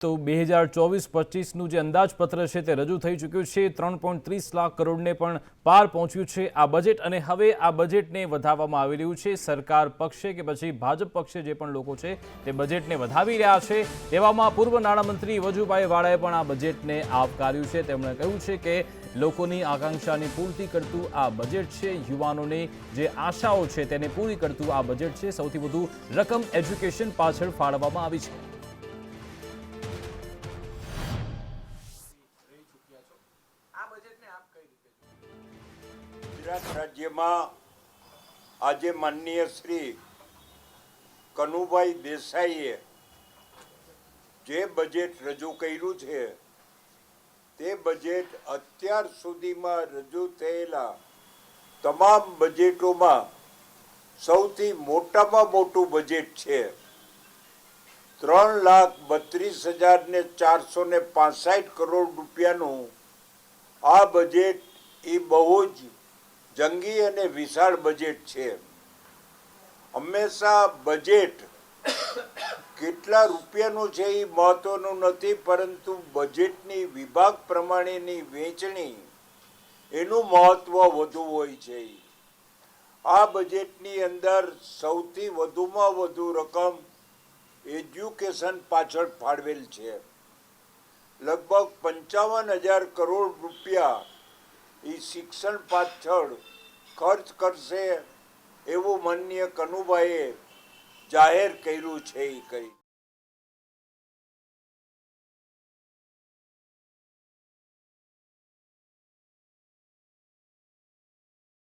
તો 2024-25નું જે અંદાજપત્ર છે તે રજૂ થઈ ચૂક્યું છે. 3.30 લાખ કરોડને પણ પાર પહોંચ્યું છે આ બજેટ, અને હવે આ બજેટને વધારવામાં આવી રહ્યું છે. સરકાર પક્ષે કે પછી ભાજપ પક્ષે જે પણ લોકો છે તે બજેટને વધાવી રહ્યા છે. તેવામાં પૂર્વ નાણામંત્રી વજુભાઈ વાળાએ પણ આ બજેટને આવકાર્યું છે. તેમણે કહ્યું છે કે લોકોની આકાંક્ષાની પૂર્તિ કરતું આ બજેટ છે. યુવાનોની જે આશાઓ છે તેને પૂરી કરતું આ બજેટ છે. સૌથી વધુ રકમ એજ્યુકેશન પાછળ ફાળવવામાં આવી છે. ગુજરાત રાજ્યમાં આજે માનનીય શ્રી કનુભાઈ દેસાઈએ જે બજેટ રજૂ કર્યું છે તે બજેટ અત્યાર સુધીમાં રજૂ થયેલા તમામ બજેટોમાં સૌથી મોટામાં મોટું બજેટ છે. 3,32,465 કરોડ રૂપિયાનું આ બજેટ એ બહુ જ જંગી અને વિશાળ બજેટ છે. હંમેશા બજેટ કેટલા રૂપિયાનું છે એ મહત્વનું નથી, પરંતુ બજેટની વિભાગ પ્રમાણેની વહેંચણી એનું મહત્વ વધુ હોય છે. આ બજેટની અંદર સૌથી વધુમાં વધુ રકમ એજ્યુકેશન પાછળ ફાળવેલ છે. લગભગ 55,000 કરોડ રૂપિયા એ શિક્ષણ પાછળ ખર્ચ કરશે એવું માનનીય કનુભાઈએ જાહેર કર્યું છે. એ કરી